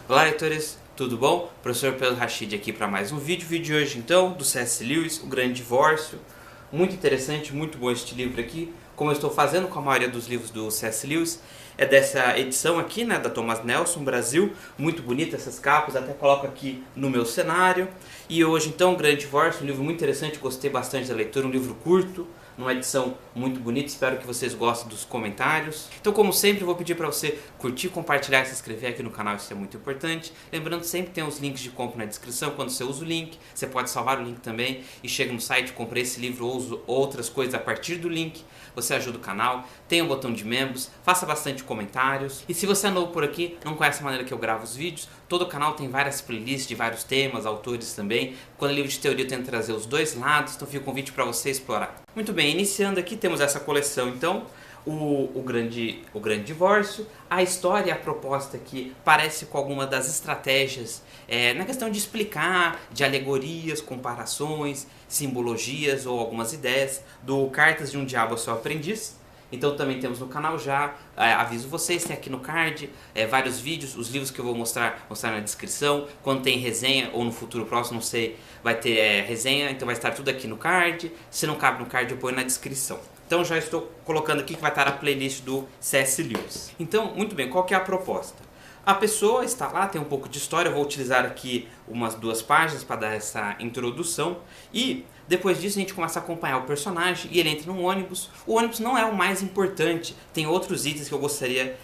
Olá, leitores, tudo bom? Professor Pedro Rachid aqui para mais um vídeo. O vídeo de hoje, então, do C.S. Lewis, O Grande Divórcio. Muito interessante, muito bom este livro aqui. Como eu estou fazendo com a maioria dos livros do C.S. Lewis, é dessa edição aqui, né, da Thomas Nelson, Brasil. Muito bonita essas capas, até coloco aqui no meu cenário. E hoje, então, O Grande Divórcio, um livro muito interessante, gostei bastante da leitura, um livro curto, numa edição muito bonita, espero que vocês gostem dos comentários. Então, como sempre, eu vou pedir para você curtir, compartilhar e se inscrever aqui no canal, isso é muito importante. Lembrando, sempre tem os links de compra na descrição, quando você usa o link, você pode salvar o link também e chega no site, comprei esse livro ou uso outras coisas a partir do link. Você ajuda o canal, tem o botão de membros, faça bastante comentários. E se você é novo por aqui, não conhece a maneira que eu gravo os vídeos, todo o canal tem várias playlists de vários temas, autores também. Quando é livro de teoria eu tento trazer os dois lados, então fica o convite para você explorar. Muito bem, iniciando aqui temos essa coleção então, o grande Divórcio. A história, a proposta aqui parece com alguma das estratégias na questão de explicar, de alegorias, comparações, simbologias ou algumas ideias do Cartas de um Diabo ao Seu Aprendiz. Então também temos no canal já, aviso vocês, tem aqui no card vários vídeos, os livros que eu vou mostrar na descrição. Quando tem resenha, ou no futuro próximo, não sei, vai ter resenha, então vai estar tudo aqui no card. Se não cabe no card, eu ponho na descrição. Então já estou colocando aqui que vai estar a playlist do C.S. Lewis. Então, muito bem, qual que é a proposta? A pessoa está lá, tem um pouco de história, eu vou utilizar aqui umas 2 páginas para dar essa introdução. E depois disso a gente começa a acompanhar o personagem e ele entra num ônibus. O ônibus não é o mais importante, tem outros itens que eu gostaria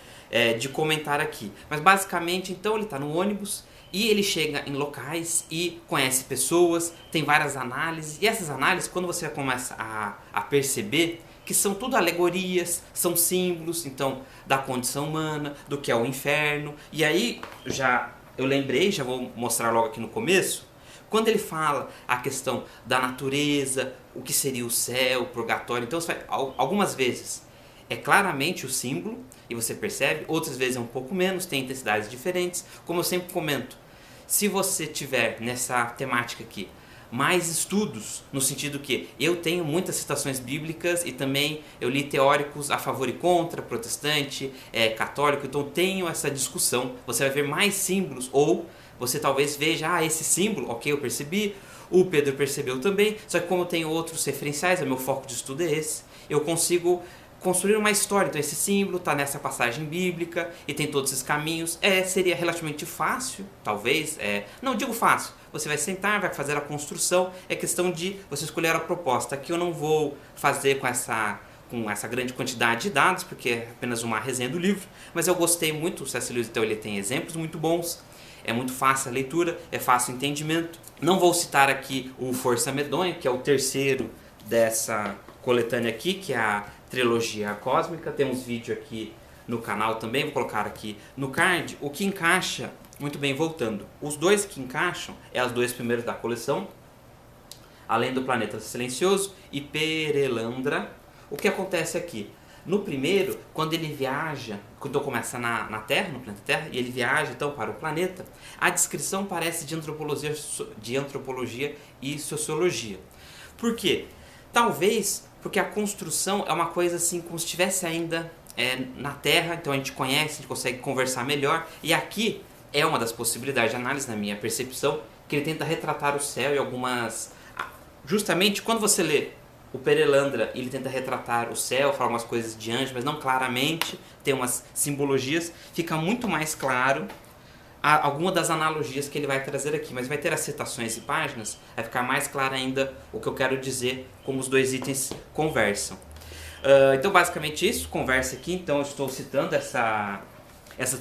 de comentar aqui. Mas basicamente, então, ele está no ônibus e ele chega em locais e conhece pessoas, tem várias análises. E essas análises, quando você começa a perceber que são tudo alegorias, são símbolos, então, da condição humana, do que é o inferno. E aí, eu lembrei, já vou mostrar logo aqui no começo, quando ele fala a questão da natureza, o que seria o céu, o purgatório, então, algumas vezes é claramente o símbolo, e você percebe, outras vezes é um pouco menos, tem intensidades diferentes. Como eu sempre comento, se você tiver nessa temática aqui, mais estudos, no sentido que eu tenho muitas citações bíblicas e também eu li teóricos a favor e contra, protestante, católico, então tenho essa discussão. Você vai ver mais símbolos, ou você talvez veja, esse símbolo, ok, eu percebi, o Pedro percebeu também, só que como eu tenho outros referenciais, o meu foco de estudo é esse, eu consigo construir uma história. Então esse símbolo está nessa passagem bíblica e tem todos esses caminhos. Seria relativamente fácil, talvez, não digo fácil, você vai sentar, vai fazer a construção, é questão de você escolher a proposta. Aqui eu não vou fazer com essa grande quantidade de dados, porque é apenas uma resenha do livro, mas eu gostei muito. O C.S. Lewis, então, ele tem exemplos muito bons, é muito fácil a leitura, é fácil o entendimento. Não vou citar aqui o Força Medonha, que é o terceiro dessa coletânea aqui, que é a trilogia cósmica. Temos vídeo aqui no canal também, vou colocar aqui no card. O que encaixa, muito bem, voltando, os dois que encaixam os 2 primeiros da coleção, Além do Planeta Silencioso e Perelandra. O que acontece aqui? No primeiro, quando ele viaja, quando começa na Terra, no planeta Terra, e ele viaja então para o planeta, a descrição parece de antropologia e sociologia. Por quê? Talvez porque a construção é uma coisa assim como se estivesse ainda na Terra, então a gente conhece, a gente consegue conversar melhor, e aqui é uma das possibilidades de análise, na minha percepção, que ele tenta retratar o céu e algumas... Justamente quando você lê o Perelandra, ele tenta retratar o céu, fala umas coisas de anjo, mas não claramente, tem umas simbologias, fica muito mais claro alguma das analogias que ele vai trazer aqui, mas vai ter as citações e páginas, vai ficar mais claro ainda o que eu quero dizer, como os 2 itens conversam. Então basicamente isso, conversa aqui, então eu estou citando essa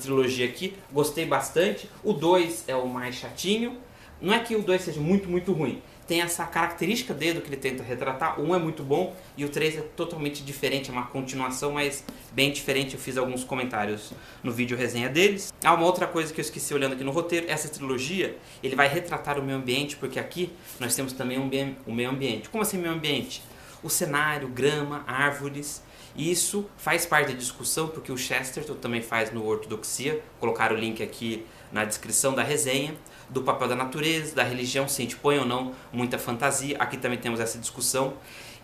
trilogia aqui, gostei bastante. O 2 é o mais chatinho, não é que o 2 seja muito, muito ruim, tem essa característica dele que ele tenta retratar. O 1 é muito bom e o 3 é totalmente diferente, é uma continuação, mas bem diferente. Eu fiz alguns comentários no vídeo resenha deles. Uma outra coisa que eu esqueci olhando aqui no roteiro, essa trilogia, ele vai retratar o meio ambiente, porque aqui nós temos também o meio ambiente. Como assim meio ambiente? O cenário, grama, árvores. E isso faz parte da discussão, porque o Chesterton também faz no Ortodoxia, colocar o link aqui na descrição da resenha, do papel da natureza, da religião, se a gente põe ou não muita fantasia. Aqui também temos essa discussão.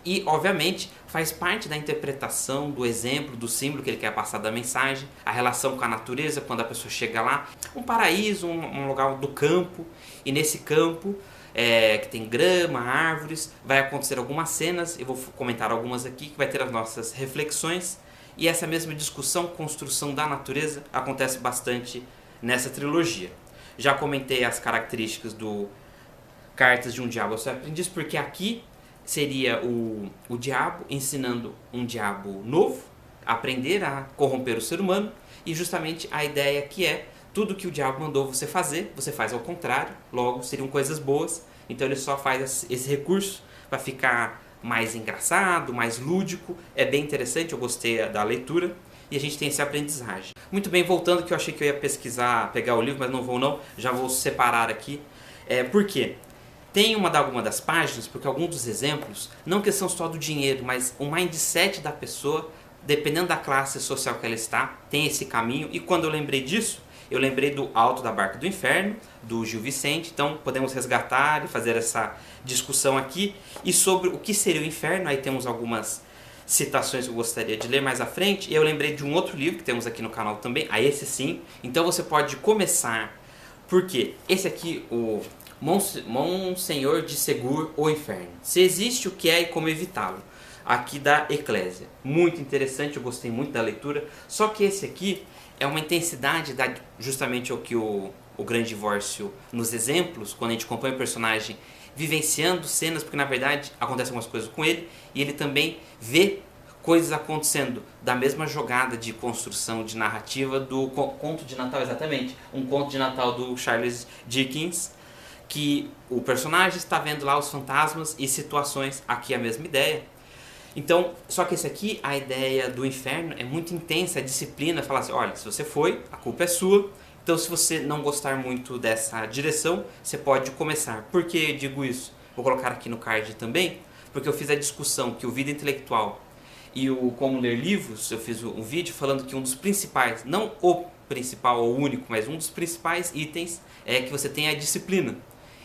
E, obviamente, faz parte da interpretação, do exemplo, do símbolo que ele quer passar da mensagem, a relação com a natureza, quando a pessoa chega lá, um paraíso, um lugar do campo, e nesse campo, que tem grama, árvores, vai acontecer algumas cenas, eu vou comentar algumas aqui, que vai ter as nossas reflexões, e essa mesma discussão, construção da natureza, acontece bastante nessa trilogia. Já comentei as características do Cartas de um Diabo ao Seu Aprendiz, porque aqui seria o diabo ensinando um diabo novo a aprender a corromper o ser humano, e justamente a ideia que é tudo que o diabo mandou você faz ao contrário, logo seriam coisas boas, então ele só faz esse recurso para ficar mais engraçado, mais lúdico, é bem interessante, eu gostei da leitura, e a gente tem essa aprendizagem. Muito bem, voltando, que eu achei que eu ia pesquisar, pegar o livro, mas não vou não, já vou separar aqui. Por quê? Tem uma das páginas, porque alguns dos exemplos, não questão só do dinheiro, mas o mindset da pessoa, dependendo da classe social que ela está, tem esse caminho. E quando eu lembrei disso, eu lembrei do Alto da Barca do Inferno, do Gil Vicente. Então podemos resgatar e fazer essa discussão aqui. E sobre o que seria o inferno, aí temos algumas citações que eu gostaria de ler mais à frente. E eu lembrei de um outro livro que temos aqui no canal também, esse sim. Então você pode começar, porque esse aqui, o Monsenhor de Segur, o Inferno. Se existe, o que é e como evitá-lo. Aqui da Eclésia. Muito interessante, eu gostei muito da leitura. Só que esse aqui é uma intensidade, justamente o que o Grande Divórcio, nos exemplos, quando a gente acompanha o personagem vivenciando cenas, porque na verdade acontecem algumas coisas com ele, e ele também vê coisas acontecendo da mesma jogada de construção de narrativa do Conto de Natal, exatamente. Um Conto de Natal do Charles Dickens, que o personagem está vendo lá os fantasmas e situações, aqui a mesma ideia. Então, só que esse aqui, a ideia do inferno é muito intensa, a disciplina, fala assim, olha, se você foi, a culpa é sua, então se você não gostar muito dessa direção, você pode começar. Por que eu digo isso? Vou colocar aqui no card também, porque eu fiz a discussão que o Vida Intelectual e o Como Ler Livros, eu fiz um vídeo falando que um dos principais, não o principal ou único, mas um dos principais itens é que você tem a disciplina.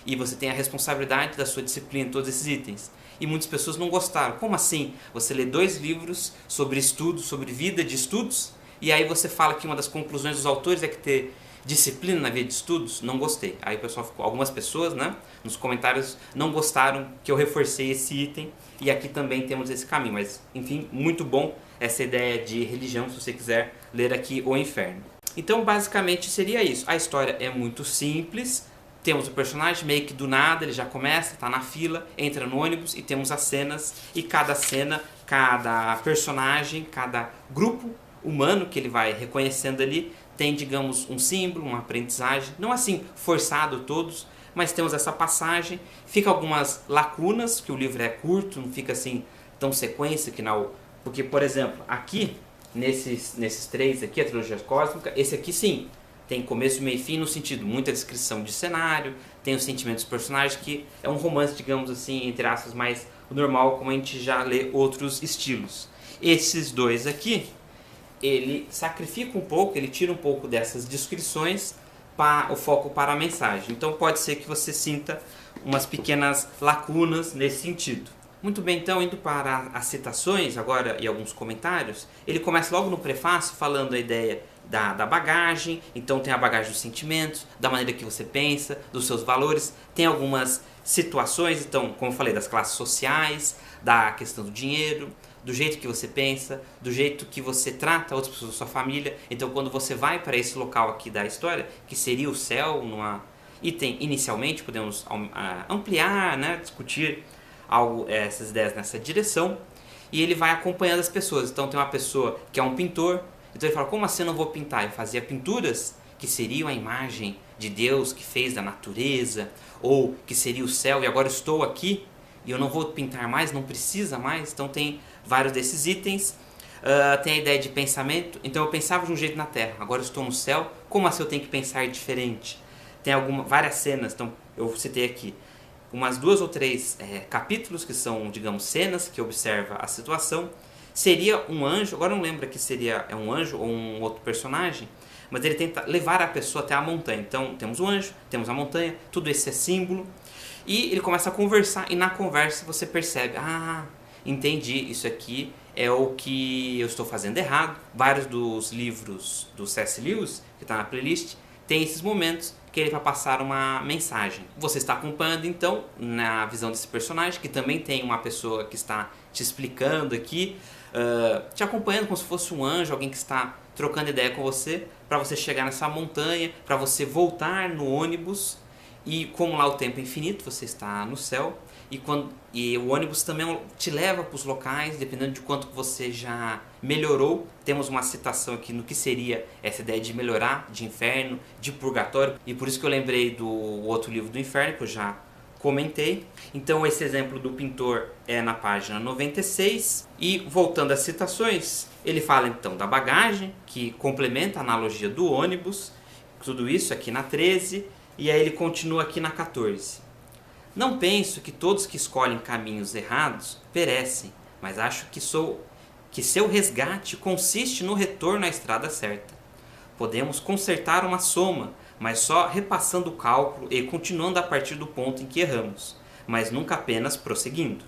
E você tem a responsabilidade da sua disciplina, todos esses itens. E muitas pessoas não gostaram. Como assim? Você lê 2 livros sobre estudos, sobre vida de estudos, e aí você fala que uma das conclusões dos autores é que ter disciplina na vida de estudos? Não gostei. Aí o pessoal ficou, algumas pessoas, né, nos comentários não gostaram que eu reforcei esse item, e aqui também temos esse caminho. Mas, enfim, muito bom essa ideia de religião, se você quiser ler aqui O Inferno. Então, basicamente, seria isso. A história é muito simples. Temos o personagem meio que do nada, ele já começa, está na fila, entra no ônibus e temos as cenas. E cada cena, cada personagem, cada grupo humano que ele vai reconhecendo ali tem, digamos, um símbolo, uma aprendizagem. Não assim forçado todos, mas temos essa passagem. Fica algumas lacunas, que o livro é curto, não fica assim tão sequência que não. Porque, por exemplo, aqui, nesses 3 aqui, a trilogia cósmica, esse aqui sim. Tem começo, meio e fim, no sentido, muita descrição de cenário, tem os sentimentos dos personagens, que é um romance, digamos assim, entre aspas, mais normal, como a gente já lê outros estilos. Esses 2 aqui, ele sacrifica um pouco, ele tira um pouco dessas descrições para o foco para a mensagem. Então pode ser que você sinta umas pequenas lacunas nesse sentido. Muito bem, então, indo para as citações agora e alguns comentários, ele começa logo no prefácio falando a ideia da bagagem. Então tem a bagagem dos sentimentos, da maneira que você pensa, dos seus valores. Tem algumas situações, então, como eu falei, das classes sociais, da questão do dinheiro, do jeito que você pensa, do jeito que você trata outras pessoas da sua família. Então quando você vai para esse local aqui da história, que seria o céu, numa item inicialmente, podemos ampliar, né, discutir essas ideias nessa direção, e ele vai acompanhando as pessoas. Então tem uma pessoa que é um pintor, então ele fala, como assim eu não vou pintar? Eu fazia pinturas que seriam a imagem de Deus que fez da natureza, ou que seria o céu, e agora estou aqui e eu não vou pintar mais, não precisa mais. Então tem vários desses itens. Tem a ideia de pensamento, então eu pensava de um jeito na Terra, agora eu estou no céu, como assim eu tenho que pensar diferente? Tem várias cenas, então eu citei aqui umas 2 ou 3 capítulos que são, digamos, cenas que observa a situação. Seria um anjo, agora não lembro que seria um anjo ou um outro personagem, mas ele tenta levar a pessoa até a montanha. Então temos o anjo, temos a montanha, tudo isso é símbolo, e ele começa a conversar, e na conversa você percebe, entendi, isso aqui é o que eu estou fazendo errado. Vários dos livros do C.S. Lewis, que está na playlist, tem esses momentos que ele vai passar uma mensagem. Você está acompanhando então na visão desse personagem, que também tem uma pessoa que está te explicando aqui, te acompanhando como se fosse um anjo, alguém que está trocando ideia com você, para você chegar nessa montanha, para você voltar no ônibus, e como lá o tempo é infinito, você está no céu, e o ônibus também te leva para os locais, dependendo de quanto você já melhorou. Temos uma citação aqui no que seria essa ideia de melhorar, de inferno, de purgatório, e por isso que eu lembrei do outro livro do inferno, que eu já comentei. Então esse exemplo do pintor é na página 96, e voltando às citações, ele fala então da bagagem, que complementa a analogia do ônibus, tudo isso aqui na 13, e aí ele continua aqui na 14. Não penso que todos que escolhem caminhos errados perecem, mas acho que seu resgate consiste no retorno à estrada certa. Podemos consertar uma soma, mas só repassando o cálculo e continuando a partir do ponto em que erramos, mas nunca apenas prosseguindo.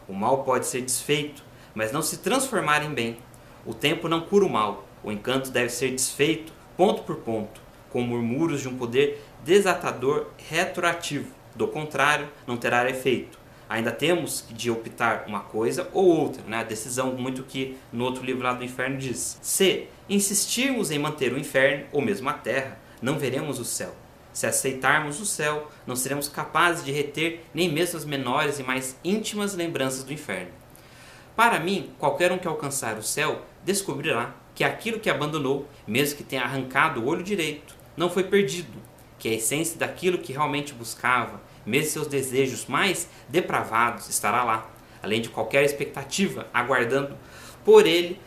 O mal pode ser desfeito, mas não se transformar em bem. O tempo não cura o mal, o encanto deve ser desfeito, ponto por ponto, com murmúrios de um poder desatador retroativo. Do contrário, não terá efeito. Ainda temos de optar uma coisa ou outra, né? A decisão muito que no outro livro lá do inferno diz. Se insistirmos em manter o inferno, ou mesmo a terra, não veremos o céu. Se aceitarmos o céu, não seremos capazes de reter nem mesmo as menores e mais íntimas lembranças do inferno. Para mim, qualquer um que alcançar o céu descobrirá que aquilo que abandonou, mesmo que tenha arrancado o olho direito, não foi perdido, que a essência daquilo que realmente buscava, mesmo seus desejos mais depravados, estará lá, além de qualquer expectativa, aguardando por ele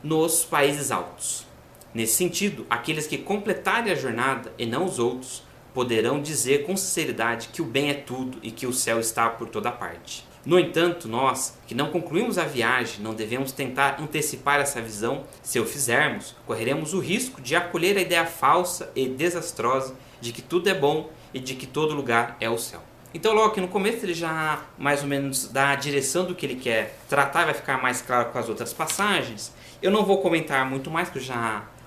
nos países altos. Nesse sentido, aqueles que completarem a jornada e não os outros, poderão dizer com sinceridade que o bem é tudo e que o céu está por toda parte. No entanto, nós, que não concluímos a viagem, não devemos tentar antecipar essa visão. Se o fizermos, correremos o risco de acolher a ideia falsa e desastrosa de que tudo é bom e de que todo lugar é o céu. Então logo aqui no começo ele já mais ou menos dá a direção do que ele quer tratar, vai ficar mais claro com as outras passagens. Eu não vou comentar muito mais, porque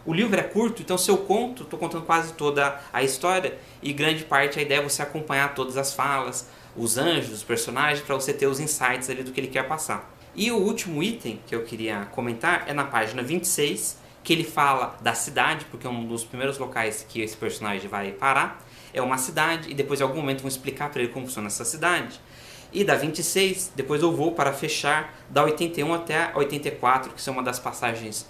o livro é curto, então se eu conto, estou contando quase toda a história, e grande parte a ideia é você acompanhar todas as falas, os anjos, os personagens, para você ter os insights ali do que ele quer passar. E o último item que eu queria comentar é na página 26, que ele fala da cidade, porque é um dos primeiros locais que esse personagem vai parar. É uma cidade, e depois em algum momento vão explicar para ele como funciona essa cidade. E da 26, depois eu vou para fechar da 81 até a 84, que são uma das passagens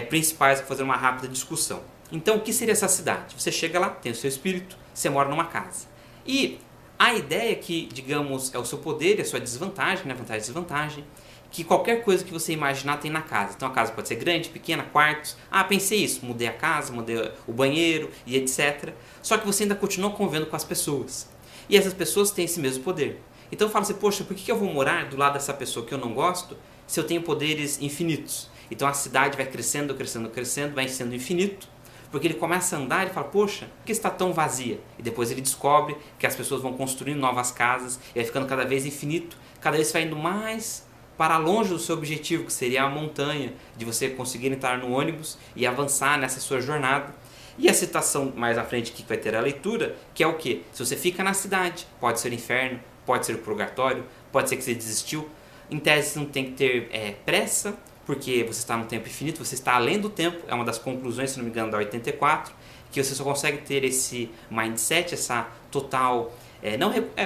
principais, para fazer uma rápida discussão. Então, o que seria essa cidade? Você chega lá, tem o seu espírito, você mora numa casa. E a ideia é que, digamos, é o seu poder e a sua desvantagem, né? Vantagem e desvantagem, que qualquer coisa que você imaginar tem na casa. Então a casa pode ser grande, pequena, quartos. Ah, pensei isso, mudei a casa, mudei o banheiro e etc. Só que você ainda continua convivendo com as pessoas. E essas pessoas têm esse mesmo poder. Então eu falo assim, poxa, por que eu vou morar do lado dessa pessoa que eu não gosto se eu tenho poderes infinitos? Então a cidade vai crescendo, crescendo, crescendo, vai sendo infinito. Porque ele começa a andar e fala, poxa, por que está tão vazia? E depois ele descobre que as pessoas vão construindo novas casas e vai ficando cada vez infinito, cada vez vai indo mais para longe do seu objetivo, que seria a montanha, de você conseguir entrar no ônibus e avançar nessa sua jornada. E a citação mais à frente que vai ter a leitura, que é o quê? Se você fica na cidade, pode ser inferno, pode ser purgatório, pode ser que você desistiu. Em tese você não tem que ter pressa, porque você está no tempo infinito, você está além do tempo, é uma das conclusões, se não me engano, da 84, que você só consegue ter esse mindset, essa total...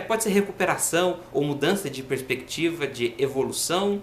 pode ser recuperação ou mudança de perspectiva, de evolução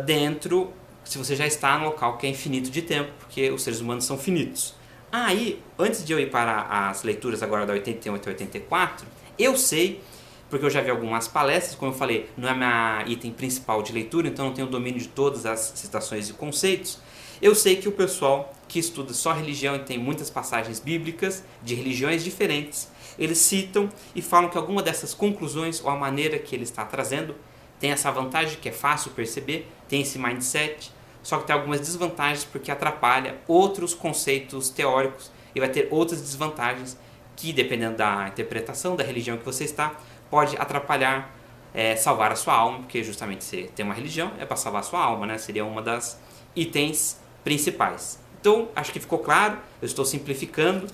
dentro, se você já está no local que é infinito de tempo, porque os seres humanos são finitos. Aí, antes de eu ir para as leituras agora da 81 até 84, eu sei, porque eu já vi algumas palestras, como eu falei, não é minha item principal de leitura, então não tenho domínio de todas as citações e conceitos. Eu sei que o pessoal que estuda só religião e tem muitas passagens bíblicas de religiões diferentes, eles citam e falam que alguma dessas conclusões ou a maneira que ele está trazendo tem essa vantagem que é fácil perceber, tem esse mindset, só que tem algumas desvantagens porque atrapalha outros conceitos teóricos e vai ter outras desvantagens que, dependendo da interpretação da religião que você está, pode atrapalhar salvar a sua alma, porque justamente você tem uma religião, é para salvar a sua alma, né? Seria uma das itens principais. Então, acho que ficou claro, eu estou simplificando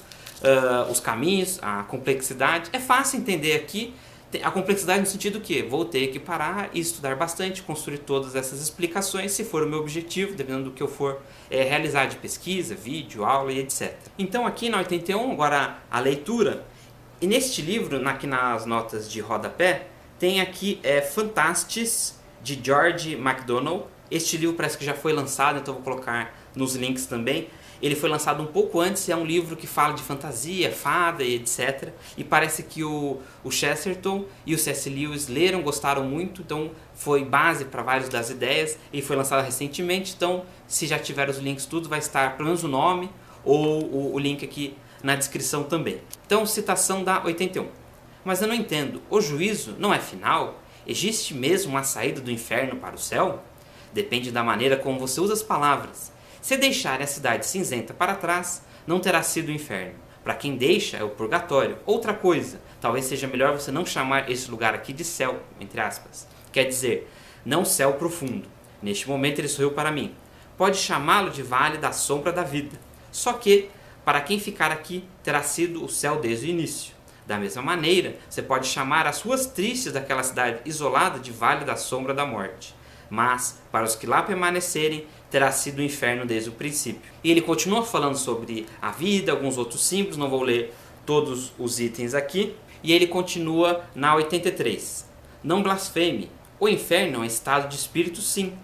os caminhos, a complexidade. É fácil entender aqui a complexidade no sentido que vou ter que parar e estudar bastante, construir todas essas explicações, se for o meu objetivo, dependendo do que eu for realizar de pesquisa, vídeo, aula e etc. Então aqui na 81, agora a leitura, e neste livro, aqui nas notas de rodapé, tem aqui Fantastes, de George MacDonald. Este livro parece que já foi lançado, então vou colocar nos links também. Ele foi lançado um pouco antes, é um livro que fala de fantasia, fada e etc. E parece que o Chesterton e o C.S. Lewis leram, gostaram muito, então foi base para várias das ideias. Ele foi lançado recentemente, então se já tiver os links tudo, vai estar pelo menos o nome ou o link aqui na descrição também. Então, citação da 81. Mas eu não entendo, o juízo não é final? Existe mesmo uma saída do inferno para o céu? Depende da maneira como você usa as palavras. Se deixar a cidade cinzenta para trás, não terá sido o inferno. Para quem deixa, é o purgatório. Outra coisa, talvez seja melhor você não chamar esse lugar aqui de céu, entre aspas. Quer dizer, não céu profundo. Neste momento ele sorriu para mim. Pode chamá-lo de vale da sombra da vida. Só que, para quem ficar aqui, terá sido o céu desde o início. Da mesma maneira, você pode chamar as ruas tristes daquela cidade isolada de vale da sombra da morte. Mas, para os que lá permanecerem, terá sido o inferno desde o princípio. E ele continua falando sobre a vida, alguns outros símbolos, não vou ler todos os itens aqui. E ele continua na 83. Não blasfeme, o inferno é um estado de espírito sim.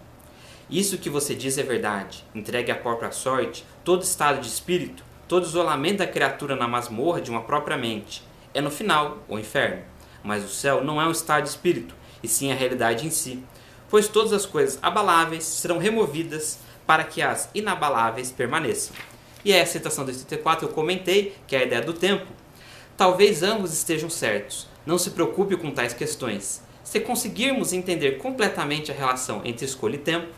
Isso que você diz é verdade, entregue à própria sorte, todo estado de espírito, todo isolamento da criatura na masmorra de uma própria mente. É no final, o inferno. Mas o céu não é um estado de espírito, e sim a realidade em si. Pois todas as coisas abaláveis serão removidas para que as inabaláveis permaneçam. E é a citação do 84 eu comentei, que é a ideia do tempo. Talvez ambos estejam certos. Não se preocupe com tais questões. Se conseguirmos entender completamente a relação entre escolha e tempo,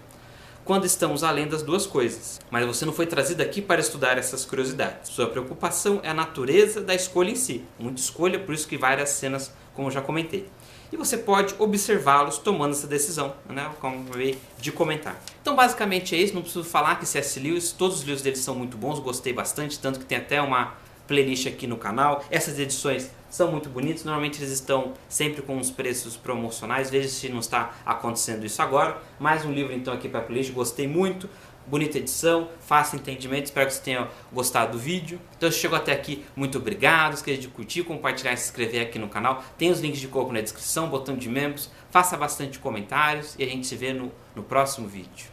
quando estamos além das duas coisas. Mas você não foi trazido aqui para estudar essas curiosidades. Sua preocupação é a natureza da escolha em si. Muita escolha, por isso que várias cenas, como eu já comentei. E você pode observá-los tomando essa decisão, né, como eu acabei de comentar. Então basicamente é isso, não preciso falar que C.S. Lewis, todos os livros deles são muito bons, gostei bastante, tanto que tem até uma playlist aqui no canal. Essas edições são muito bonitas, normalmente eles estão sempre com uns preços promocionais, veja se não está acontecendo isso agora. Mais um livro então aqui para a playlist, gostei muito. Bonita edição, fácil entendimento, espero que você tenha gostado do vídeo. Então se chegou até aqui, muito obrigado, esqueça de curtir, compartilhar e se inscrever aqui no canal. Tem os links de corpo na descrição, botão de membros, faça bastante comentários e a gente se vê no próximo vídeo.